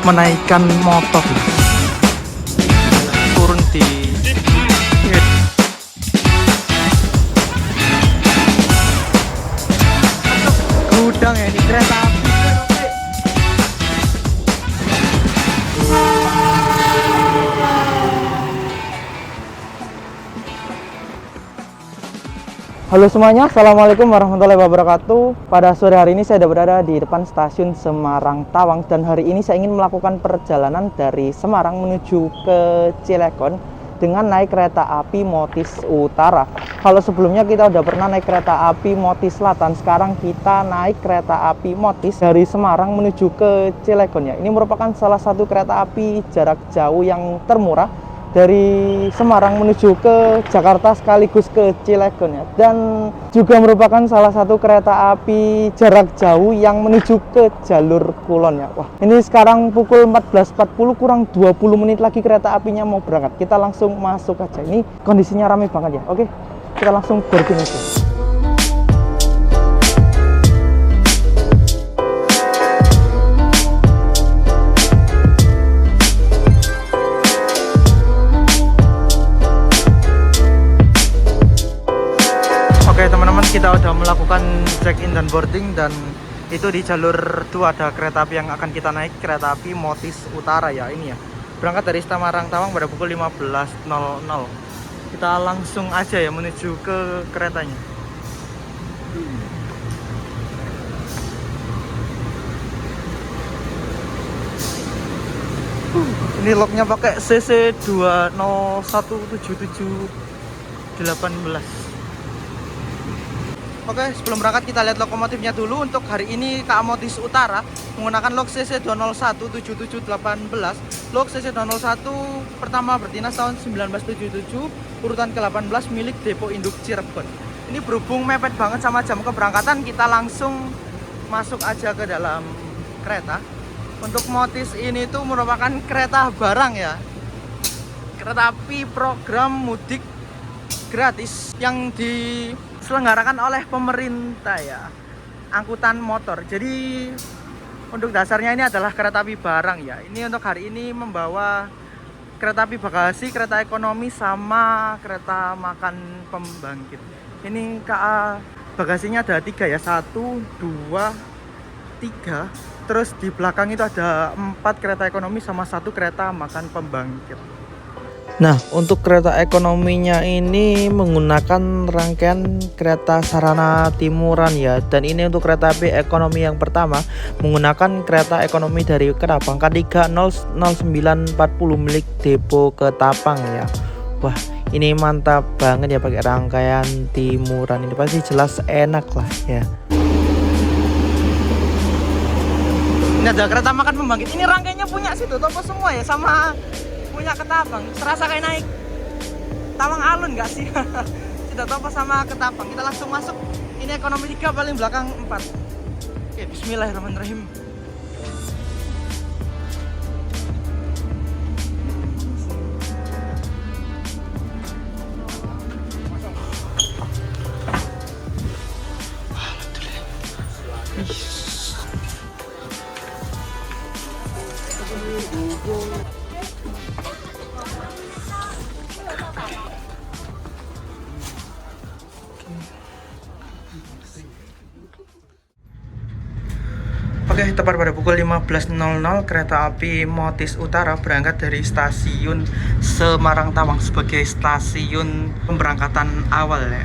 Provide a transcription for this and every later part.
Menaikkan motor turun di gudang ya, ini kereta api. Halo semuanya, assalamualaikum warahmatullahi wabarakatuh. Pada sore hari ini saya sudah berada di depan stasiun Semarang Tawang, dan hari ini saya ingin melakukan perjalanan dari Semarang menuju ke Cilegon dengan naik kereta api Motis Utara. Kalau sebelumnya kita udah pernah naik kereta api Motis Selatan, sekarang kita naik kereta api Motis dari Semarang menuju ke Cilegon ya. Ini merupakan salah satu kereta api jarak jauh yang termurah dari Semarang menuju ke Jakarta sekaligus ke Cilegon ya, dan juga merupakan salah satu kereta api jarak jauh yang menuju ke jalur Kulon ya. Wah, ini sekarang pukul 14.40, kurang 20 menit lagi kereta apinya mau berangkat. Kita langsung masuk aja. Ini kondisinya ramai banget ya. Oke, kita langsung boarding aja. Oke teman-teman, kita udah melakukan check-in dan boarding, dan itu di jalur 2 ada kereta api yang akan kita naik, kereta api Motis Utara ya. Ini ya, berangkat dari Semarang Tawang pada pukul 15.00. Kita langsung aja ya menuju ke keretanya. Ini lognya pakai CC 2017718. Oke, sebelum berangkat kita lihat lokomotifnya dulu. Untuk hari ini KA Motis Utara menggunakan lok CC 2017718. Lok CC 201 pertama berdinas tahun 1977, urutan ke-18 milik Depo Induk Cirebon. Ini berhubung mepet banget sama jam keberangkatan, kita langsung masuk aja ke dalam kereta. Untuk Motis ini tuh merupakan kereta barang ya. Kereta api program mudik gratis yang diselenggarakan oleh pemerintah ya, angkutan motor. Jadi untuk dasarnya ini adalah kereta api barang ya. Ini untuk hari ini membawa kereta api bagasi, kereta ekonomi, sama kereta makan pembangkit. Ini KA bagasinya ada 3 ya, 1, 2, 3. Terus di belakang itu ada 4 kereta ekonomi sama 1 kereta makan pembangkit. Nah, untuk kereta ekonominya ini menggunakan rangkaian kereta Sarana Timuran ya. Dan ini untuk kereta api ekonomi yang pertama menggunakan kereta ekonomi dari Ketapang K30940 milik Depo Ketapang ya. Wah, ini mantap banget ya pakai rangkaian Timuran. Ini pasti jelas enak lah ya. Ini ada kereta makan pembangkit. Ini rangkaiannya punya situ Topo semua ya, sama punya Ketapang. Serasa kayak naik Tawang Alun nggak sih? Sudah Topo sama Ketapang. Kita langsung masuk. Ini ekonomi 3, paling belakang 4. Oke, bismillahirrahmanirrahim. Oke, tepat pada pukul 15.00 kereta api Motis Utara berangkat dari stasiun Semarang Tawang sebagai stasiun pemberangkatan awal ya.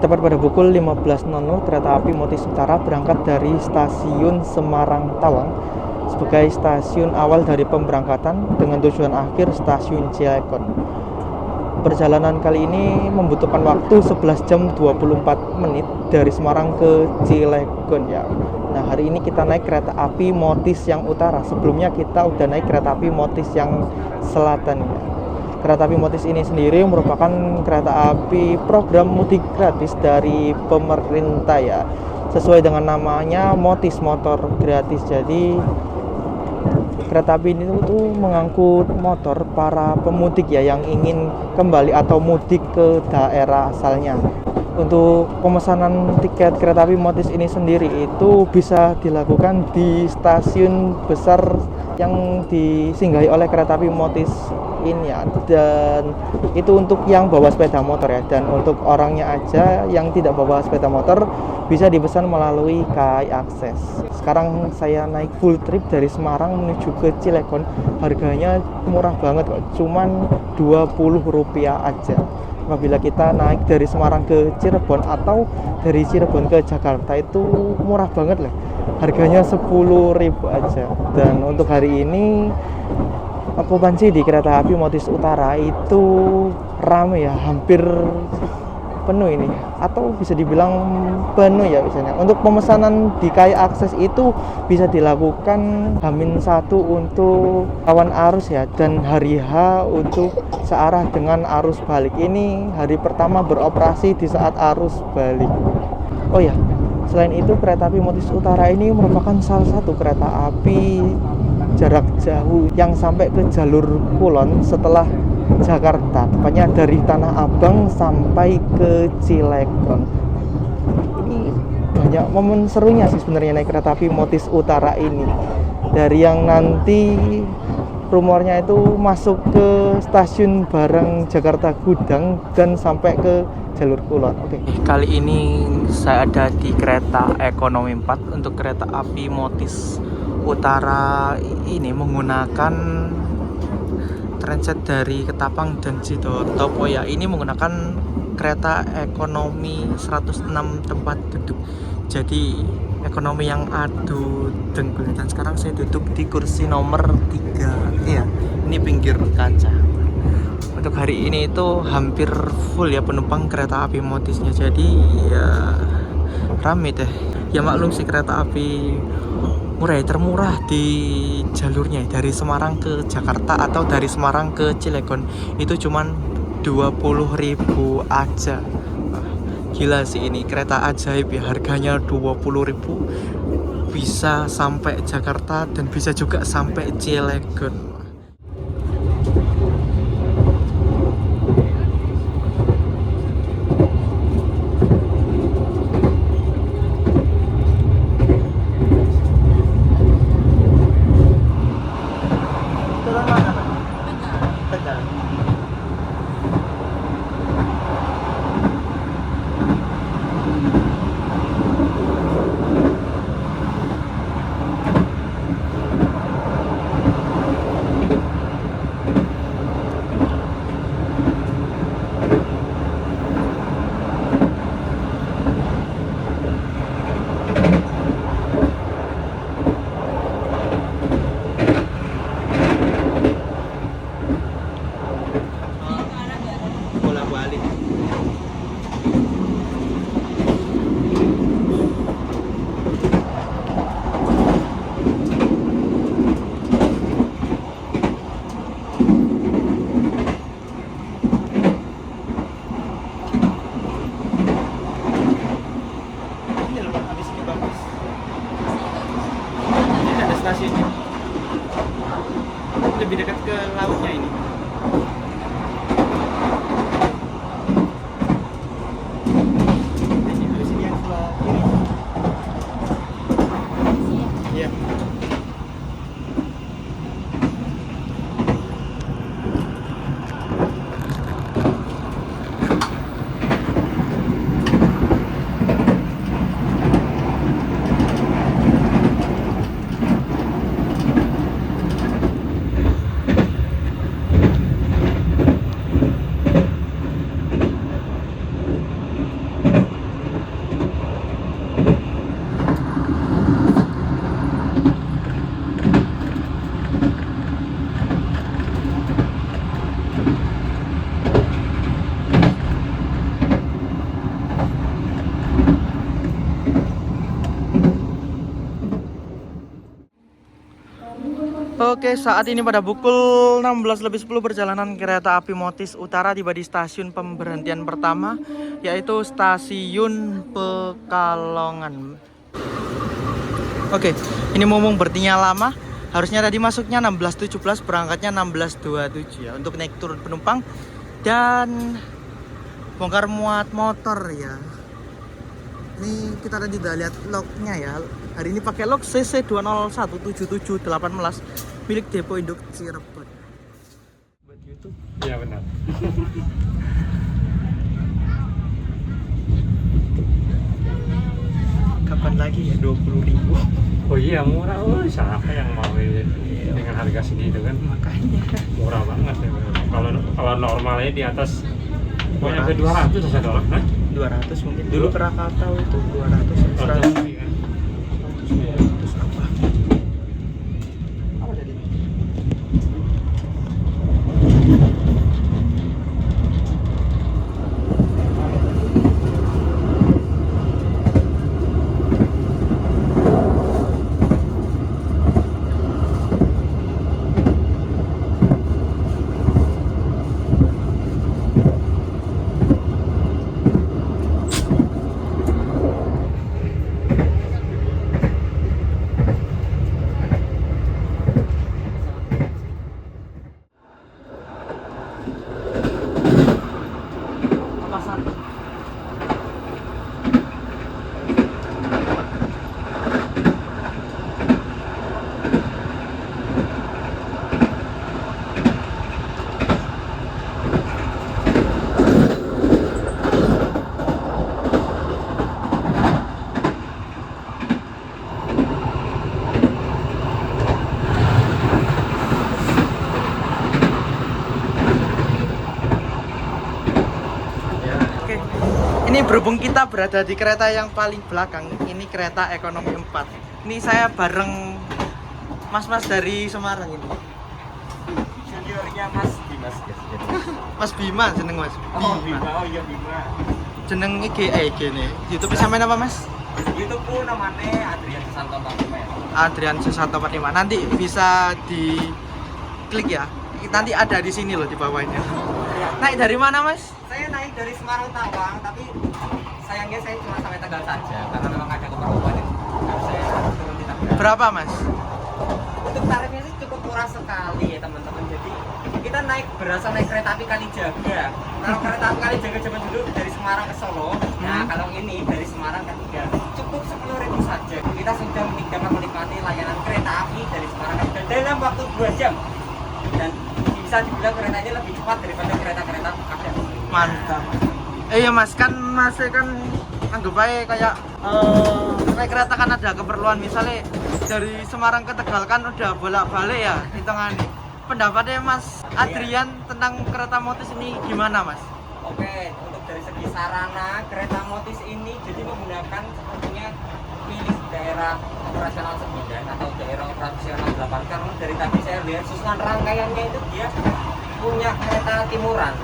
Tepat pada pukul 15.00 kereta api Motis Utara berangkat dari stasiun Semarang Tawang sebagai stasiun awal dari pemberangkatan dengan tujuan akhir stasiun Cilegon. Perjalanan kali ini membutuhkan waktu 11 jam 24 menit dari Semarang ke Cilegon ya. Nah, hari ini kita naik kereta api Motis yang utara. Sebelumnya kita udah naik kereta api Motis yang selatan ya. Kereta api Motis ini sendiri merupakan kereta api program mudik gratis dari pemerintah ya. Sesuai dengan namanya Motis, motor gratis. Jadi kereta api ini tuh mengangkut motor para pemudik ya yang ingin kembali atau mudik ke daerah asalnya. Untuk pemesanan tiket kereta api Motis ini sendiri itu bisa dilakukan di stasiun besar yang disinggahi oleh kereta api Motis ini ya, dan itu untuk yang bawa sepeda motor ya, dan untuk orangnya aja yang tidak bawa sepeda motor bisa dipesan melalui KAI Akses. Sekarang saya naik full trip dari Semarang menuju ke Cilegon, harganya murah banget kok, cuman Rp20 aja. Apabila kita naik dari Semarang ke Cirebon atau dari Cirebon ke Jakarta itu murah banget lah, harganya Rp10.000 aja. Dan untuk hari ini okupansi di kereta api Motis Utara itu ramai ya, hampir penuh ini, atau bisa dibilang penuh ya misalnya. Untuk pemesanan di KAI Akses itu bisa dilakukan H-1 untuk lawan arus ya, dan hari H untuk searah dengan arus balik. Ini hari pertama beroperasi di saat arus balik. Oh ya, selain itu kereta api Motis Utara ini merupakan salah satu kereta api jarak jauh yang sampai ke jalur Kulon setelah Jakarta, tepatnya dari Tanah Abang sampai ke Cilegon. Ini banyak momen serunya sih sebenarnya naik kereta api Motis Utara ini. Dari yang nanti rumornya itu masuk ke stasiun bareng Jakarta Gudang dan sampai ke jalur Kulon. Oke. Kali ini saya ada di kereta ekonomi 4 untuk kereta api Motis Utara ini menggunakan transit dari Ketapang dan Sidoarjo ya. Ini menggunakan kereta ekonomi 106 tempat duduk. Jadi ekonomi yang adu dengkul, dan sekarang saya duduk di kursi nomor 3. Iya, ini pinggir kaca. Untuk hari ini itu hampir full ya penumpang kereta api Motisnya. Jadi ya rame deh. Ya maklum sih, kereta api murah ya, termurah di jalurnya dari Semarang ke Jakarta atau dari Semarang ke Cilegon itu cuman Rp20.000 aja. Gila sih, ini kereta ajaib ya, harganya Rp20.000 bisa sampai Jakarta dan bisa juga sampai Cilegon. Stasiunnya lebih dekat ke lautnya ini. Ini di sini yang sebelah kiri. Iya. Oke, saat ini pada pukul 16.10 perjalanan kereta api Motis Utara tiba di stasiun pemberhentian pertama, yaitu stasiun Pekalongan. Oke, ini mumpung bertinya lama, harusnya tadi masuknya 16.17, berangkatnya 16.27 ya, untuk naik turun penumpang dan bongkar muat motor ya. Ini kita tadi udah lihat lognya ya. Hari ini pakai log CC2017718 milik Depo Induk Cirebon. Buat YouTube. Iya benar. Kapan lagi ya 20.000? Oh iya murah, siapa yang mau ini dengan harga segitu kan? Makanya Murah banget ya. Kalau normalnya di atas pokoknya ke 200 saja dolar, nah? 200 mungkin. Dulu Krakatau itu 200 ya. 100. Iya. 100 apa? Apa tadi? Pasar. Oke, ini berhubung kita berada di kereta yang paling belakang, ini kereta ekonomi 4. Ini saya bareng mas-mas dari Semarang ini. Juniornya Mas Dimas ya. Mas Bima jeneng Mas. Oh Bima, oh iya Bima. Jeneng IG nih. YouTube sampean apa Mas? YouTubeku namanya Adrian Susanto 45 ya. Adrian Susanto 45. Nanti bisa di klik ya. Nanti ada di sini loh di bawahnya. Naik dari mana Mas? Saya naik dari Semarang Tawang, tapi sayangnya saya cuma sampai Tegal saja karena memang ada keperluan yang harus saya turun di Tegal. Berapa Mas? Untuk tarifnya sih cukup murah sekali ya teman-teman. Jadi kita berasa naik kereta api Kalijaga. Kalau kereta api Kalijaga zaman dulu dari Semarang ke Solo, nah kalau ini dari Semarang ke Tegal cukup 10.000 saja. Kita sudah dapat menikmati layanan kereta api dari Semarang ke Tegal dalam waktu 2 jam. Dan bisa dibilang keretanya lebih cepat daripada kereta-kereta ada. Mantap. Iya Mas, kan masih kan anggap aja kayak naik kereta kan ada keperluan, misalnya dari Semarang ke Tegal kan udah bolak-balik ya hitungannya. Pendapatnya Mas Adrian tentang kereta Motis ini gimana Mas? Oke, untuk dari segi sarana kereta Motis ini jadi menggunakan sepertinya milik daerah operasional 9 atau daerah operasional 8 karena dari tadi saya lihat susunan rangkaiannya itu dia punya kereta timuran.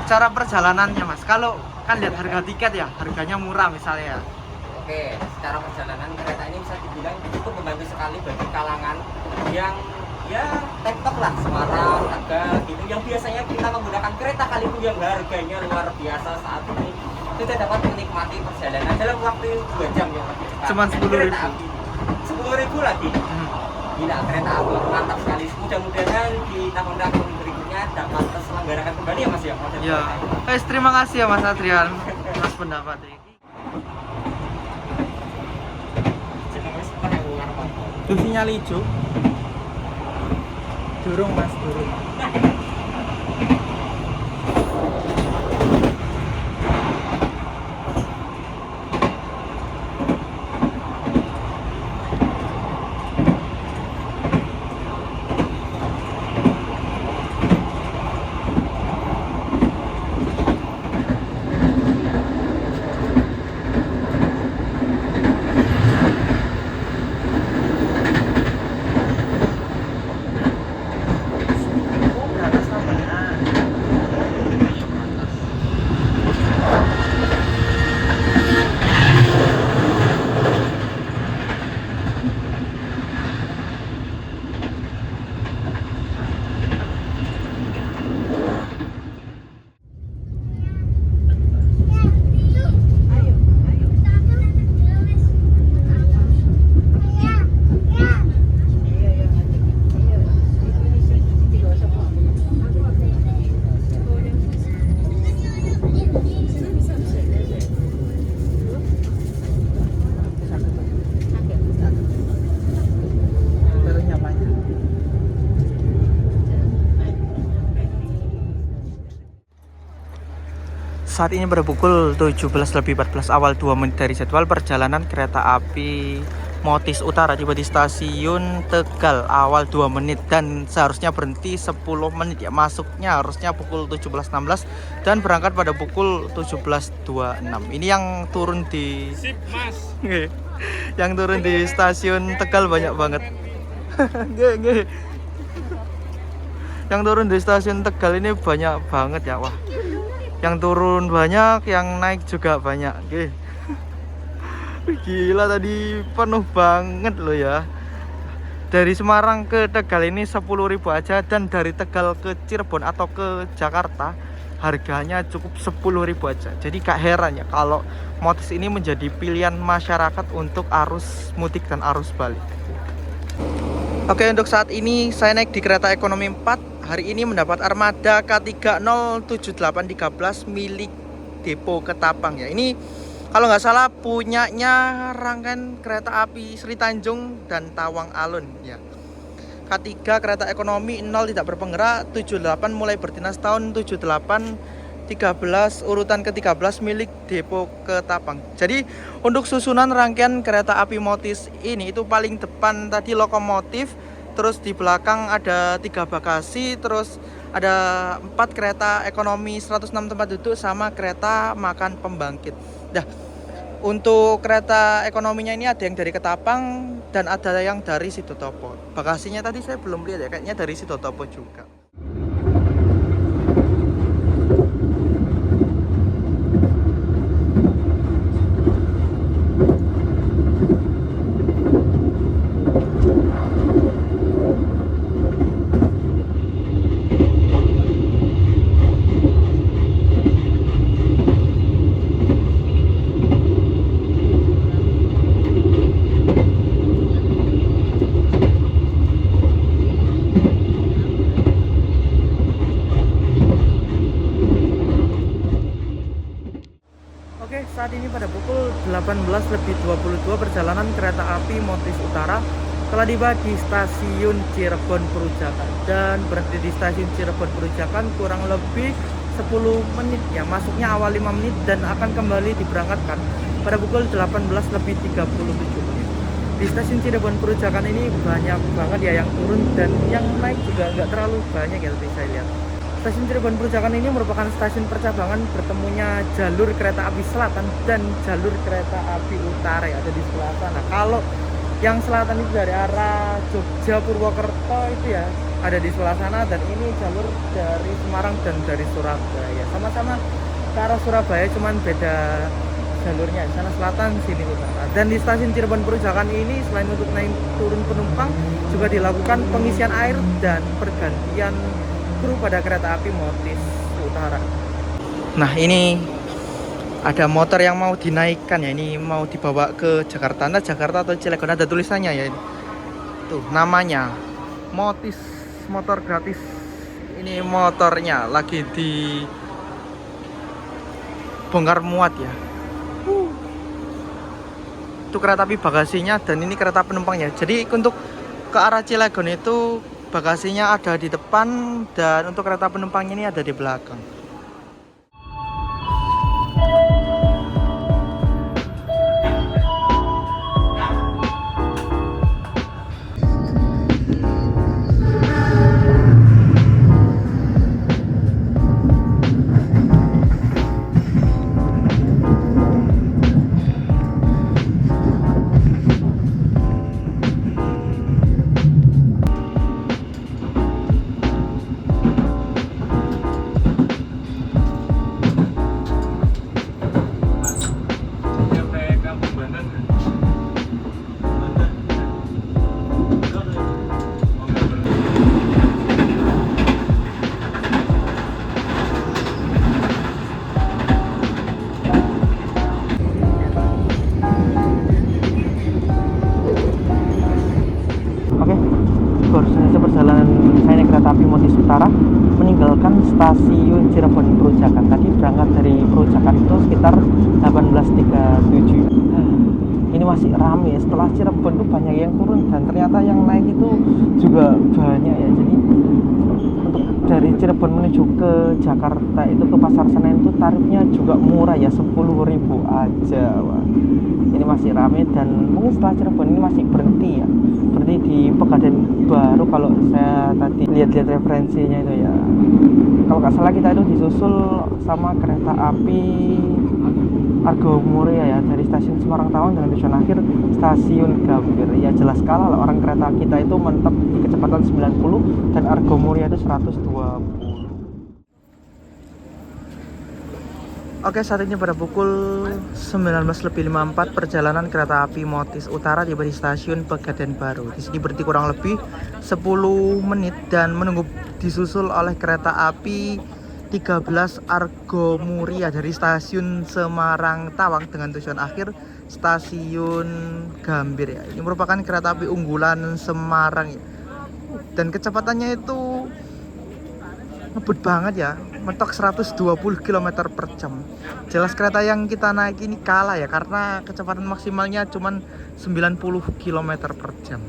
Cara perjalanannya Mas, kalau kan lihat harga tiket ya, harganya murah misalnya ya. Oke, secara perjalanan kereta ini bisa dibilang cukup membantu sekali bagi kalangan yang ya tektok lah Semarang, Tegal gitu yang biasanya kita menggunakan kereta Kaliku yang harganya luar biasa saat ini kita dapat menikmati perjalanan dalam waktu 2 jam ya. Cuman 10.000. 10.000 lagi. Gila, kereta api mantap sekali. Mudah-mudahan di tahun-tahun berikutnya dapat terselenggarakan kembali ya Mas ya. Ya, terima kasih ya Mas Adrian atas pendapatnya. Tuh sinyal hijau. Durung Mas, durung. saat ini pada pukul 17.14 awal 2 menit dari jadwal perjalanan kereta api Motis Utara tiba di stasiun Tegal awal 2 menit dan seharusnya berhenti 10 menit ya. Masuknya harusnya pukul 17.16 dan berangkat pada pukul 17.26. Ini yang turun di Sip, Mas. yang turun di stasiun Tegal banyak banget. Yang turun di stasiun Tegal ini banyak banget ya, wah. Yang turun banyak, yang naik juga banyak. Gila, tadi penuh banget loh ya. Dari Semarang ke Tegal ini 10.000 aja, dan dari Tegal ke Cirebon atau ke Jakarta harganya cukup 10.000 aja. Jadi gak heran ya kalau Motis ini menjadi pilihan masyarakat untuk arus mudik dan arus balik. Oke, untuk saat ini saya naik di kereta ekonomi 4. Hari ini mendapat armada K307813 milik Depo Ketapang ya. Ini kalau nggak salah punyanya rangkaian kereta api Sri Tanjung dan Tawang Alun ya. K3 kereta ekonomi 0 tidak berpenggerak 78 mulai berdinas tahun 78 13 urutan ke-13 milik Depo Ketapang. Jadi untuk susunan rangkaian kereta api Motis ini itu paling depan tadi lokomotif, terus di belakang ada 3 bagasi, terus ada 4 kereta ekonomi 106 tempat duduk sama kereta makan pembangkit. Nah, untuk kereta ekonominya ini ada yang dari Ketapang dan ada yang dari Sidotopo. Bagasinya tadi saya belum lihat ya, kayaknya dari Sidotopo juga. Oke, saat ini pada pukul 18.22 perjalanan kereta api Motis Utara telah tiba di stasiun Cirebon Perujakan dan berhenti di stasiun Cirebon Perujakan kurang lebih 10 menit ya. Masuknya awal 5 menit dan akan kembali diberangkatkan pada pukul 18.37 menit. Di stasiun Cirebon Perujakan ini banyak banget ya yang turun dan yang naik juga nggak terlalu banyak ya, tadi saya lihat. Stasiun Cirebon Perujakan ini merupakan stasiun percabangan bertemunya jalur kereta api selatan dan jalur kereta api utara yang ada di sebelah sana. Kalau yang selatan itu dari arah Jogja Purwokerto itu ya ada di sebelah sana, dan ini jalur dari Semarang dan dari Surabaya. Sama-sama ke arah Surabaya, cuman beda jalurnya. Di sana selatan, sini utara. Dan di stasiun Cirebon Perujakan ini selain untuk naik turun penumpang juga dilakukan pengisian air dan pergantian kru pada kereta api Motis Utara. Nah, ini ada motor yang mau dinaikkan ya, ini mau dibawa ke Jakarta. Nah, Jakarta atau Cilegon, ada tulisannya ya. Tuh, namanya Motis motor gratis. Ini motornya lagi di bongkar muat ya. Itu kereta api bagasinya dan ini kereta penumpangnya. Jadi untuk ke arah Cilegon itu bagasinya ada di depan dan untuk kereta penumpangnya ini ada di belakang. Perjalanan saya naik kereta api Motis Utara meninggalkan stasiun Cirebon Perujakan. Tadi berangkat dari Perujakan itu sekitar 18.37. Ini masih ramai. Setelah Cirebon itu banyak yang turun dan ternyata yang naik itu juga banyak ya. Jadi untuk dari Cirebon menuju ke Jakarta itu ke Pasar Senen itu tarifnya juga murah ya, 10.000 aja. Wah, ini masih rame dan mungkin setelah Cirebon ini masih berhenti ya, berhenti di Pegadaian Baru kalau saya tadi lihat-lihat referensinya itu ya. Kalau nggak salah kita itu disusul sama kereta api Argo Muria ya, dari stasiun Semarang Tawang dengan tujuan akhir stasiun Gambir. Ya jelas kalah lah, orang kereta kita itu mentok di kecepatan 90 dan Argo Muria itu 120. Oke, saat ini pada pukul 19.54 perjalanan kereta api Motis Utara tiba di stasiun Pegadaian Baru. Di sini berhenti kurang lebih 10 menit dan menunggu disusul oleh kereta api 13 Argo Muria dari stasiun Semarang Tawang dengan tujuan akhir stasiun Gambir ya. Ini merupakan kereta api unggulan Semarang ya. Dan kecepatannya itu ngebut banget ya, mentok 120 km per jam. Jelas kereta yang kita naik ini kalah ya, karena kecepatan maksimalnya cuma 90 km per jam.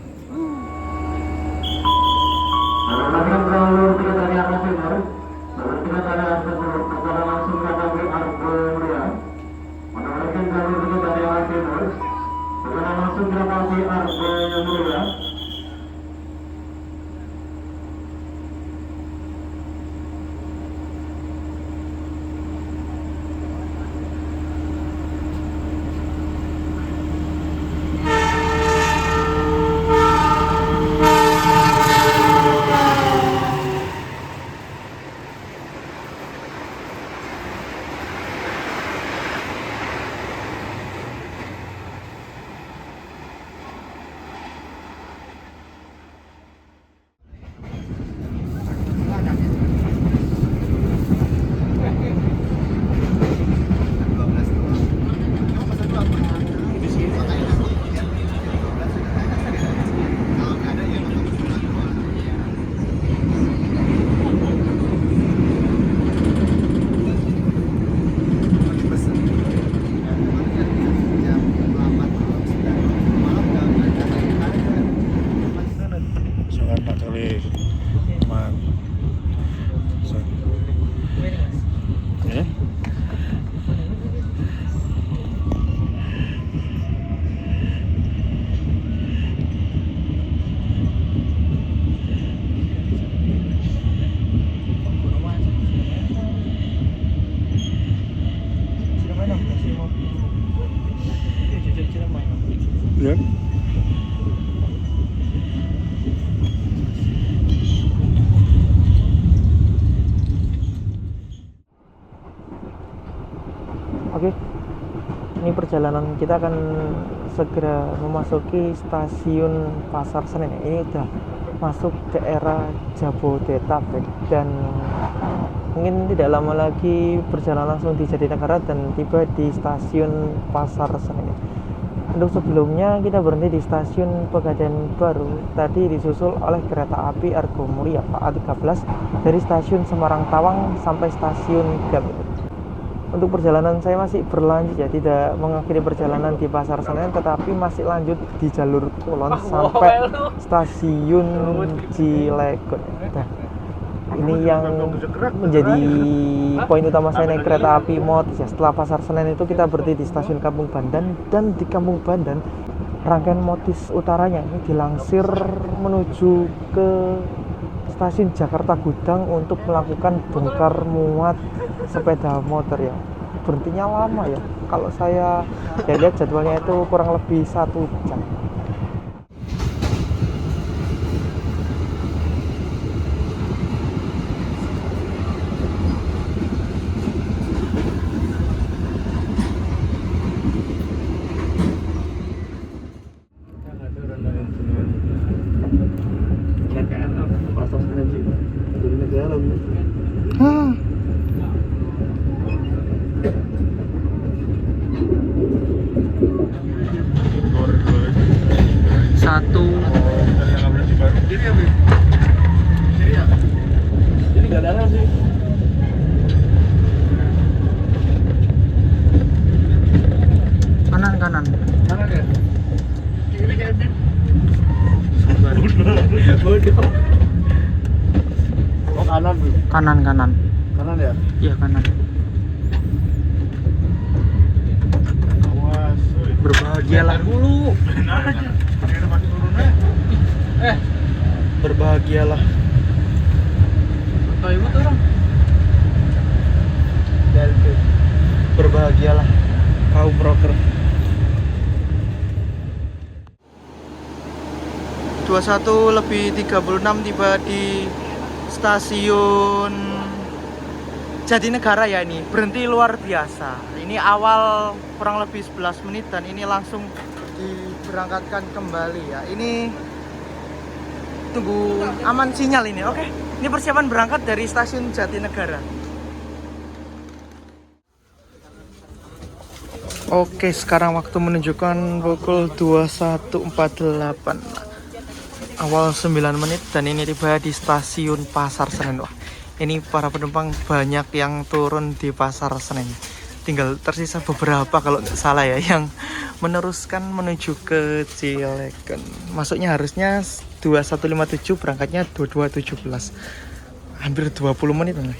Ya. Oke, ini perjalanan kita akan segera memasuki stasiun Pasar Senen. Ini udah masuk daerah Jabodetabek dan mungkin tidak lama lagi berjalan langsung di Jatinegara dan tiba di stasiun Pasar Senen. Untuk sebelumnya kita berhenti di stasiun Pegadaian Baru, tadi disusul oleh kereta api Argo Muria A13 dari stasiun Semarang Tawang sampai stasiun Gambir. Untuk perjalanan saya masih berlanjut ya, tidak mengakhiri perjalanan di Pasar Senen tetapi masih lanjut di jalur Kulon sampai stasiun Cilegon. Nah, ini yang menjadi poin utama saya naik kereta api Motis ya. Setelah Pasar Senen itu kita berhenti di stasiun Kampung Bandan, dan di Kampung Bandan rangkaian Motis utaranya ini dilansir menuju ke stasiun Jakarta Gudang untuk melakukan bongkar muat sepeda motor ya. Berhentinya lama ya, kalau saya lihat jadwalnya itu kurang lebih 1 jam. Satu Ini nggak ada sih. kanan Kanan ya? Ini kayak bodoh. Oh, Kanan, Bu. Kanan, kanan. Kanan ya? Iya, kanan. Awas. Berbahagialah dulu. Berbahagialah. Atau ibu turun. Berbahagialah kaum broker. 21 lebih 36 tiba di stasiun Jatinegara ya ini. Berhenti luar biasa. Ini awal kurang lebih 11 menit dan ini langsung diberangkatkan kembali ya. Ini tunggu aman sinyal ini. Oke. Ini persiapan berangkat dari stasiun Jatinegara. Oke, sekarang waktu menunjukkan pukul 21.48. Awal 9 menit dan ini tiba di stasiun Pasar Senen. Wah, ini para penumpang banyak yang turun di Pasar Senen. Tinggal tersisa beberapa kalau nggak salah ya yang meneruskan menuju ke Cilegon. Masuknya harusnya 21.57, berangkatnya 22.17. Hampir 20 menit lagi.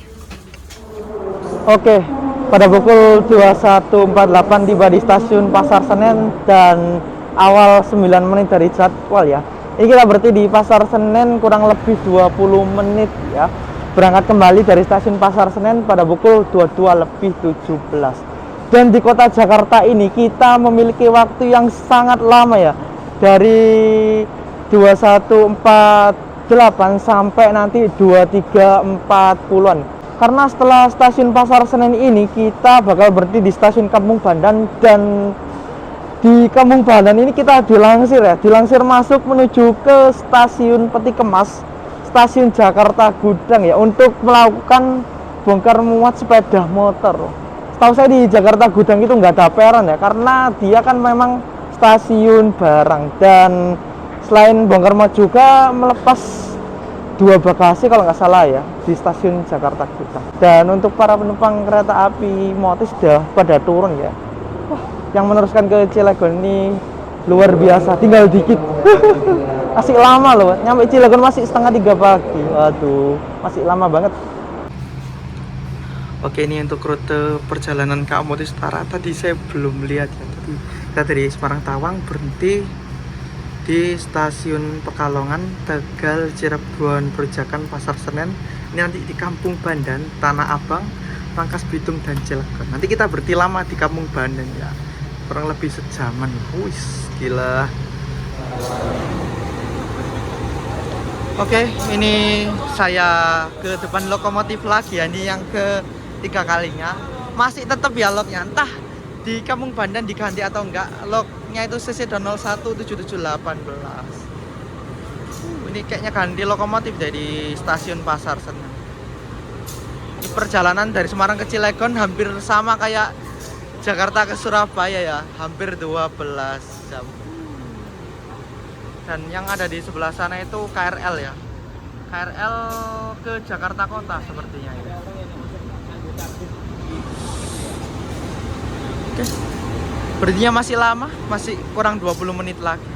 Oke, pada pukul 21.48 tiba di stasiun Pasar Senen dan awal 9 menit dari jadwal ya. Ini kita berarti di Pasar Senen kurang lebih 20 menit ya. Berangkat kembali dari stasiun Pasar Senen pada pukul 22.17. Dan di kota Jakarta ini kita memiliki waktu yang sangat lama ya. Dari 21.48 sampai nanti 23.40-an. Karena setelah stasiun Pasar Senen ini kita bakal berhenti di stasiun Kampung Bandan, dan di Kampung Bandan ini kita dilansir ya, dilansir masuk menuju ke stasiun Peti Kemas, stasiun Jakarta Gudang ya, untuk melakukan bongkar muat sepeda motor. Setahu saya di Jakarta Gudang itu nggak ada peron ya, karena dia kan memang stasiun barang, dan selain bongkar muat juga melepas 2 bagasi kalau nggak salah ya di stasiun Jakarta Gudang. Dan untuk para penumpang kereta api Motis sudah pada turun ya. Yang meneruskan ke Cilegon ini luar biasa, tinggal dikit. Masih lama loh, nyampe Cilegon masih setengah 3 pagi. Waduh, masih lama banget. Oke, ini untuk rute perjalanan ke Motis Utara. Tadi saya belum lihat ya. Tadi kita dari Semarang Tawang berhenti di stasiun Pekalongan, Tegal, Cirebon, Perujakan, Pasar Senen. Ini nanti di Kampung Bandan, Tanah Abang, Rangkas Bitung, dan Cilegon. Nanti kita berhenti lama di Kampung Bandan ya, kurang lebih sejaman. Wis, gila. Oke, ini saya ke depan lokomotif lagi ya. Ini yang ketiga kalinya. Masih tetap ya lognya. Entah di Kampung Bandan diganti atau enggak. Lognya itu CC 017718. Ini kayaknya ganti lokomotif dari stasiun Pasar Senen. Ini perjalanan dari Semarang ke Cilegon hampir sama kayak Jakarta ke Surabaya ya, hampir 12 jam. Dan yang ada di sebelah sana itu KRL ya, KRL ke Jakarta Kota sepertinya ya. Oke, berarti masih lama, masih kurang 20 menit lagi.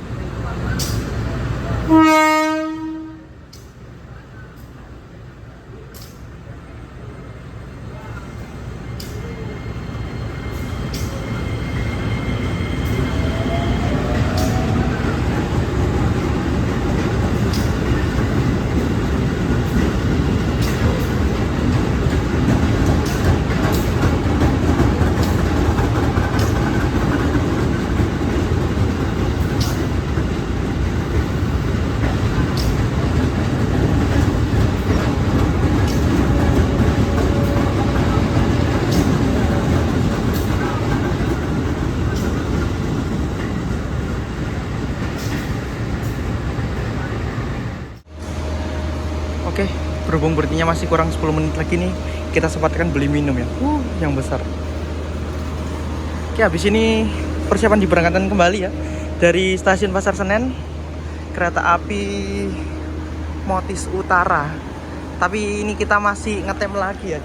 Oke, berhubung berartinya masih kurang 10 menit lagi nih, kita sempatkan beli minum ya, yang besar. Oke, habis ini persiapan diberangkatkan kembali ya dari stasiun Pasar Senen, kereta api Motis Utara. Tapi ini kita masih ngetem lagi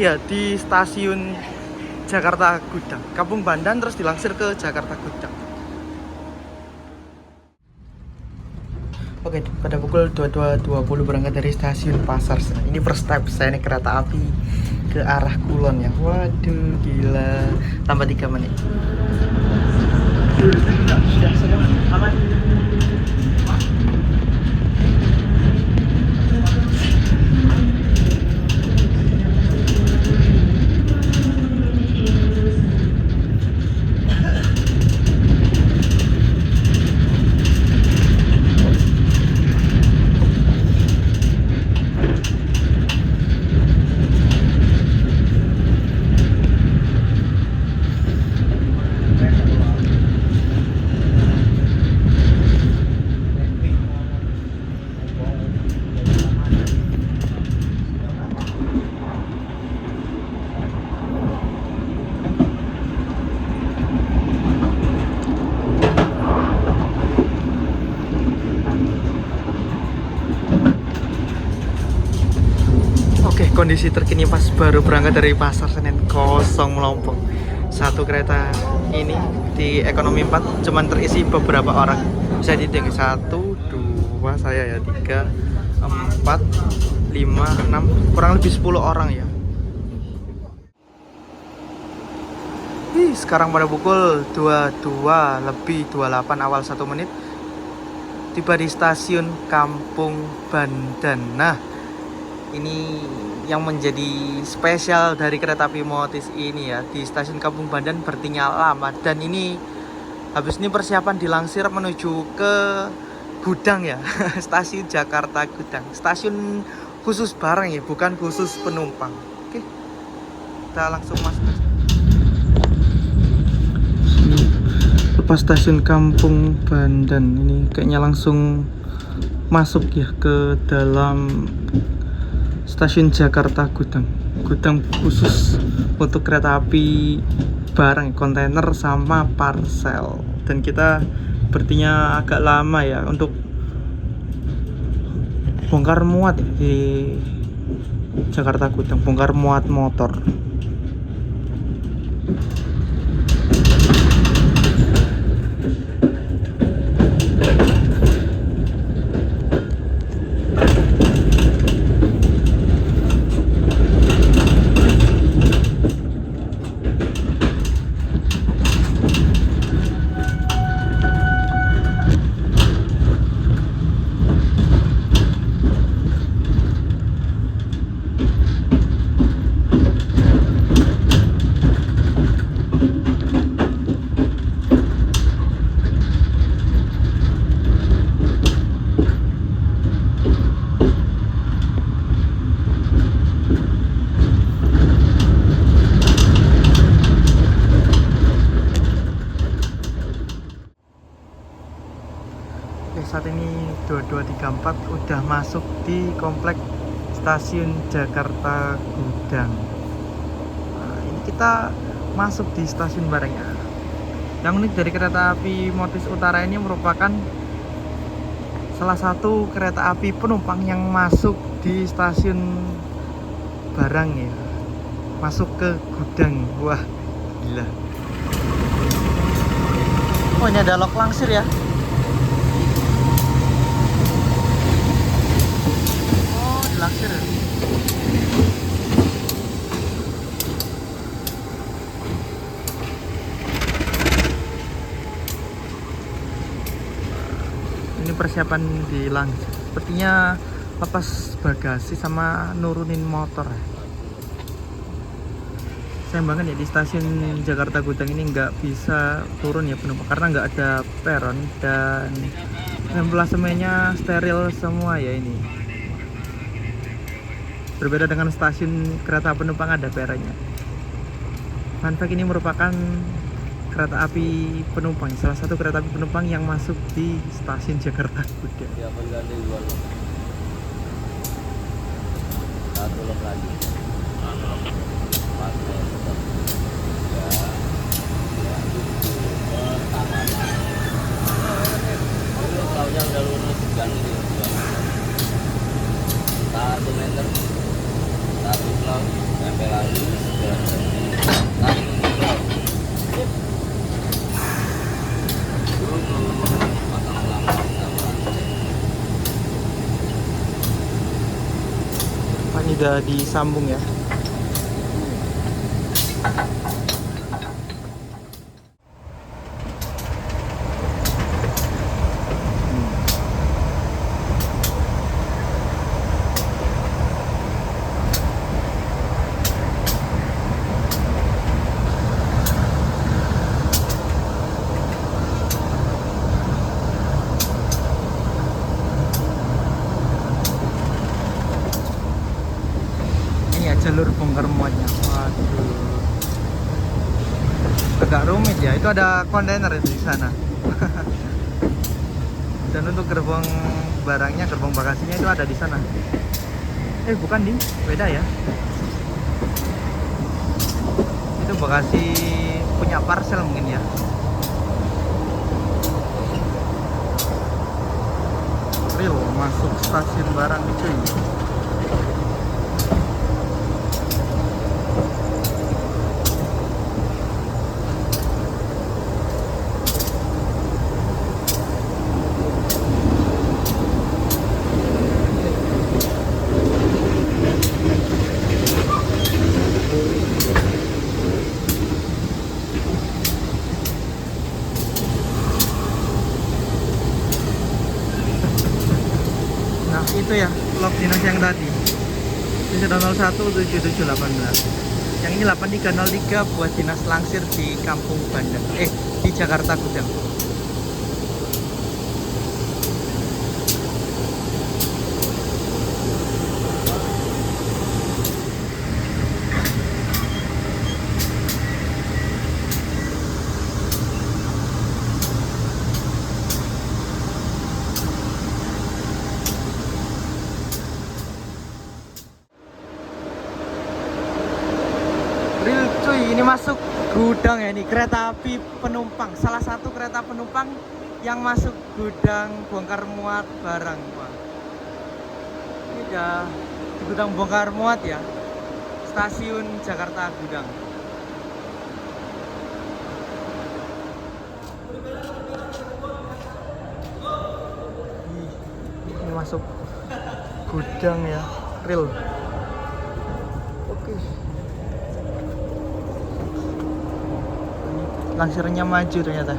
ya di stasiun Jakarta Gudang, Kampung Bandan, terus dilansir ke Jakarta Gudang. Oke, pada pukul 22.20 berangkat dari stasiun Pasar Senen. Ini first step saya naik kereta api ke arah Kulon ya. Waduh, gila. Tambah 3 menit. Sudah, aman. Oke, kondisi terkini pas baru berangkat dari Pasar Senen, kosong melompong. Satu kereta ini di ekonomi 4 cuman terisi beberapa orang. Bisa dihitung 1, 2, saya ya 3, 4, 5, 6, kurang lebih 10 orang ya. Sekarang pada pukul 22:28 awal 1 menit tiba di stasiun Kampung Bandan. Nah, ini yang menjadi spesial dari kereta api Motis ini ya, di stasiun Kampung Bandan bertinggal lama. Dan ini habis ini persiapan dilangsir menuju ke Gudang ya. Stasiun Jakarta Gudang, stasiun khusus barang ya, bukan khusus penumpang. Oke, kita langsung masuk. Lepas stasiun Kampung Bandan ini kayaknya langsung masuk ya ke dalam stasiun Jakarta Gudang. Gudang khusus untuk kereta api barang, kontainer sama parcel. Dan kita berartinya agak lama ya untuk bongkar muat ya, di Jakarta Gudang, bongkar muat motor. Saat ini 22.34 udah masuk di komplek stasiun Jakarta Gudang. Nah, ini kita masuk di stasiun bareng ya. Yang unik dari kereta api Motis Utara ini merupakan salah satu kereta api penumpang yang masuk di stasiun barang ya, masuk ke gudang. Wah, gila. Oh, ini ada lok langsir ya. Langsir ya? Ini persiapan di langsir. Sepertinya lepas bagasi sama nurunin motor ya. Sayang banget ya, di stasiun Jakarta Gudang ini nggak bisa turun ya penumpang karena nggak ada peron dan emplasemennya steril semua ya ini. Berbeda dengan stasiun kereta penumpang ada peronnya. Fun fact, ini merupakan kereta api penumpang, salah satu kereta api penumpang yang masuk di stasiun Jakarta Gudang. Ya, mengganti dua lok. Satu lok lagi. Udah lurus dan ini 1 meter 1 blok sampai lagi sudah disambung ya. Jalur bongkar muatnya, waduh, agak rumit ya. Itu ada kontainer di sana. Dan untuk gerbong barangnya, gerbong bagasinya itu ada di sana. Bukan ding, beda ya. Itu bagasi punya parcel mungkin ya. Real masuk stasiun barang cuy. Itu ya log dinas yang tadi itu 017718. Yang ini 8303 buat dinas langsir di Kampung Bandar, di Jakarta Gudang. Real cuy, ini masuk gudang ya, ini kereta api penumpang, salah satu kereta penumpang yang masuk gudang bongkar muat barang. Wah, ini udah di gudang bongkar muat ya, stasiun Jakarta Gudang. Ini masuk gudang ya, real. Oke. Langsirnya maju ternyata.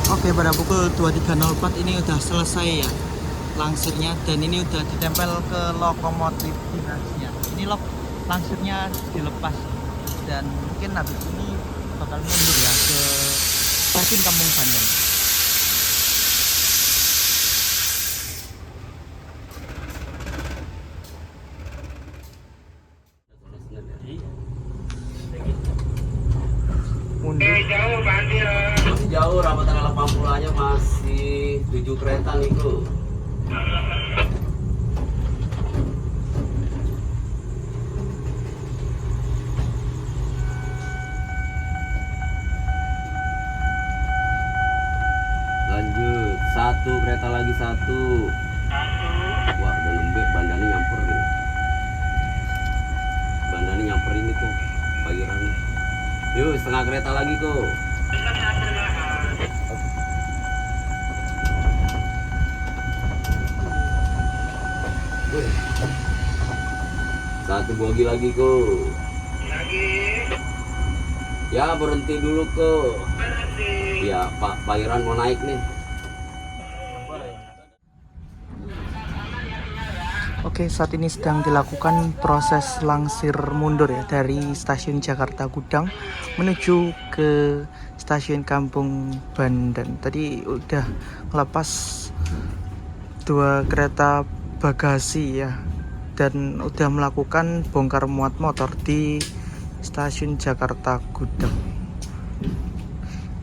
Oke, pada pukul 23.04 ini udah selesai ya langsirnya, dan ini udah ditempel ke lokomotif dinasnya. Ini langsirnya dilepas dan mungkin habis ini bakal mundur ya ke stasiun Kampung Bandar. Masih jauh, rapat tanggal 80 aja masih 7 kereta nih bro. Lanjut, 1 kereta lagi 1. Wah, udah lembek, bandani nyamperin. Bandani nyamperin itu pairan. Yuk, setengah kereta lagi kok. Satu bogi lagi kok. Ya, berhenti dulu kok. Ya, Pak Pairan mau naik nih. Oke, saat ini sedang dilakukan proses langsir mundur ya dari stasiun Jakarta Gudang menuju ke stasiun Kampung Bandar. Tadi udah ngelepas 2 kereta bagasi ya, dan udah melakukan bongkar muat motor di stasiun Jakarta Gudang.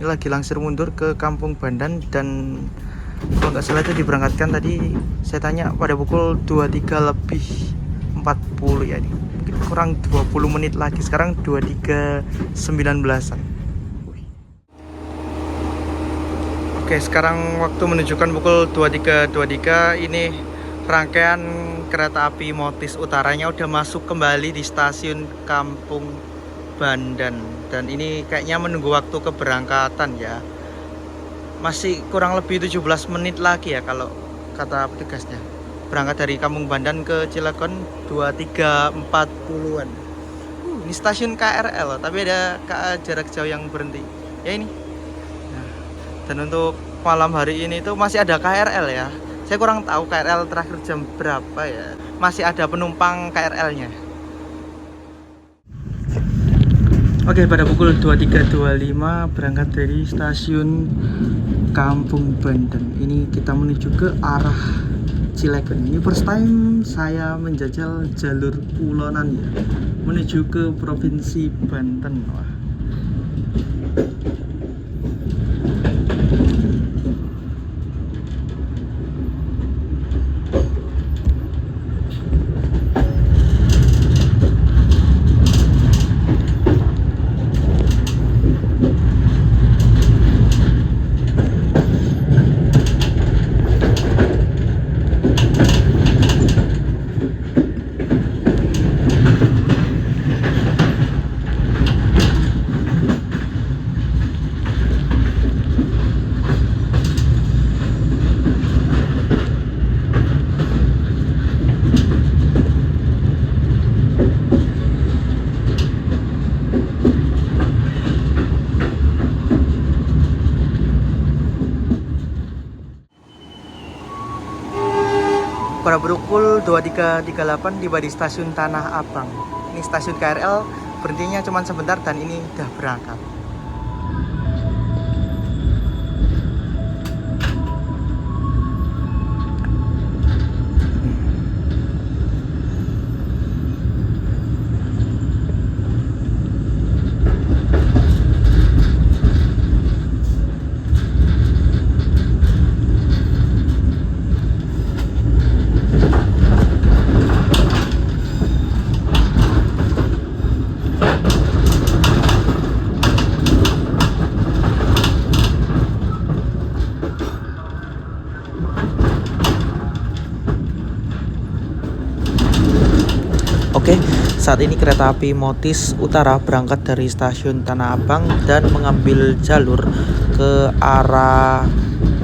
Ini lagi langsir mundur ke Kampung Bandar, dan kalau nggak salah itu diberangkatkan tadi saya tanya pada pukul 23.40 ya, mungkin kurang 20 menit lagi. Sekarang 23.19an. Oke, sekarang waktu menunjukkan pukul 23.23. Ini rangkaian kereta api Motis Utaranya udah masuk kembali di stasiun Kampung Bandan. Dan ini kayaknya menunggu waktu keberangkatan ya. Masih kurang lebih 17 menit lagi ya kalau kata petugasnya. Berangkat dari Kampung Bandan ke Cilegon 23.40-an. Ini stasiun KRL, tapi ada jarak jauh yang berhenti. Ya ini. Nah, dan untuk malam hari ini itu masih ada KRL ya. Saya kurang tahu KRL terakhir jam berapa ya. Masih ada penumpang KRL-nya. Oke, pada pukul 23.25 berangkat dari stasiun Kampung Bandan. Ini kita menuju ke arah Cilegon. Ini first time saya menjajal jalur Pulonan ya, menuju ke Provinsi Banten. Wah. Pada pukul 23.38 tiba di stasiun Tanah Abang. Ini stasiun KRL, berhentinya cuma sebentar dan ini udah berangkat. Oke, saat ini kereta api Motis Utara berangkat dari stasiun Tanah Abang dan mengambil jalur ke arah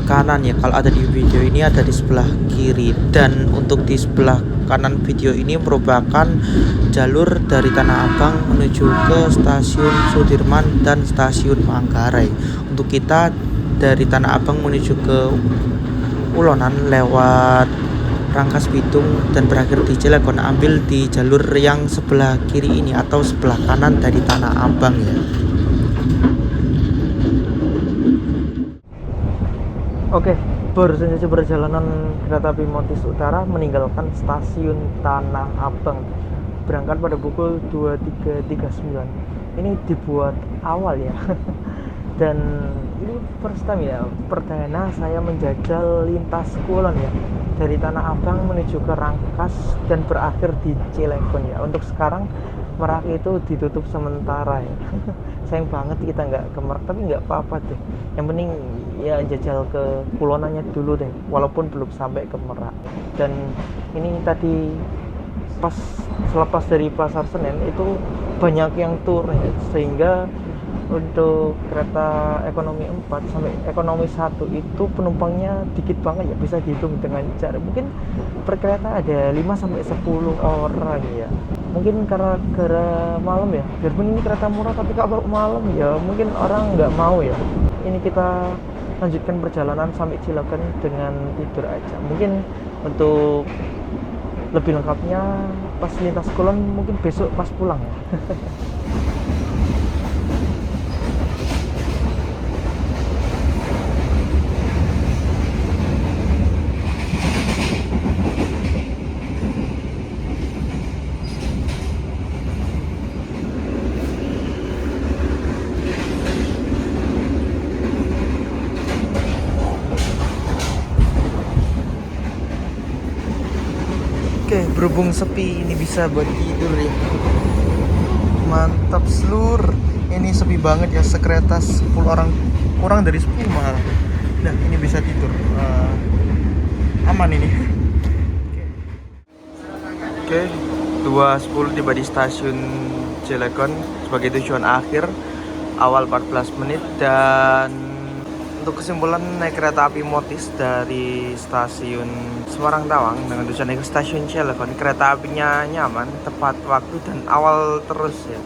kanan ya. Kalau ada di video ini ada di sebelah kiri, dan untuk di sebelah kanan video ini merupakan jalur dari Tanah Abang menuju ke stasiun Sudirman dan stasiun Manggarai. Untuk kita dari Tanah Abang menuju ke Pulonan lewat Rangkas Bitung dan berakhir di Cilegon, ambil di jalur yang sebelah kiri ini atau sebelah kanan dari Tanah Abang ya. Oke, baru saja perjalanan kereta api Motis Utara meninggalkan stasiun Tanah Abang, berangkat pada pukul 23.39. Ini dibuat awal ya. Dan ini first time ya, perdana saya menjajal lintas kulon ya, dari Tanah Abang menuju ke Rangkas dan berakhir di Cilegon ya. Untuk sekarang Merak itu ditutup sementara ya. Sayang banget kita nggak ke Merak, tapi nggak apa-apa deh. Yang penting ya jajal ke Kulonannya dulu deh, walaupun belum sampai ke Merak. Dan ini tadi pas selepas dari Pasar Senen itu banyak yang turun ya, sehingga untuk kereta ekonomi 4 sampai ekonomi 1 itu penumpangnya dikit banget ya, bisa dihitung dengan jari. Mungkin per kereta ada 5 sampai 10 orang ya. Mungkin karena gara malam ya, biarpun ini kereta murah tapi kalau malam ya mungkin orang nggak mau ya. Ini kita lanjutkan perjalanan sampai Cilegon dengan tidur aja. Mungkin untuk lebih lengkapnya pas lintas Kulon mungkin besok pas pulang ya. Oke, berhubung sepi ini bisa buat tidur ya. Mantap seluruh. Ini sepi banget ya, sekereta 10 orang, kurang dari 10 malah. Nah, ini bisa tidur. Aman ini. Oke, 2.10 tiba di stasiun Cilegon sebagai tujuan akhir. Awal 14 menit dan untuk kesimpulan naik kereta api Motis dari stasiun Semarang Tawang dengan tujuan ke stasiun Cilegon, kereta apinya nyaman, tepat waktu dan awal terus ya.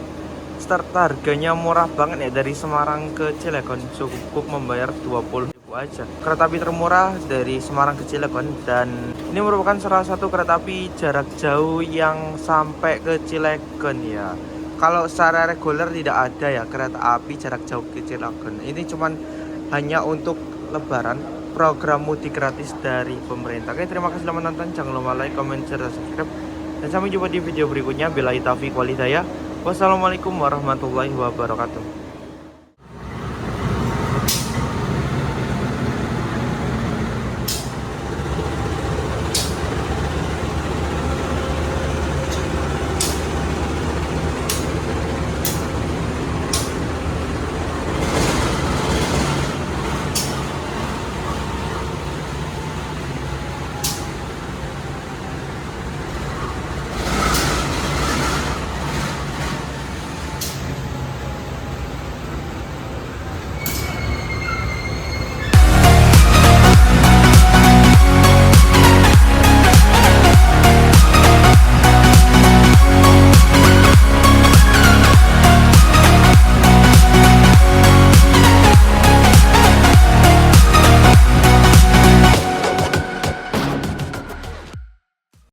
Start harganya murah banget ya, dari Semarang ke Cilegon cukup membayar 20.000 aja. Kereta api termurah dari Semarang ke Cilegon dan ini merupakan salah satu kereta api jarak jauh yang sampai ke Cilegon ya. Kalau secara reguler tidak ada ya kereta api jarak jauh ke Cilegon. Ini cuman hanya untuk Lebaran, program mudik gratis dari pemerintah. Oke, terima kasih telah menonton. Jangan lupa like, comment, share, dan subscribe. Dan sampai jumpa di video berikutnya. Billahi taufiq wal hidayah. Wassalamualaikum warahmatullahi wabarakatuh.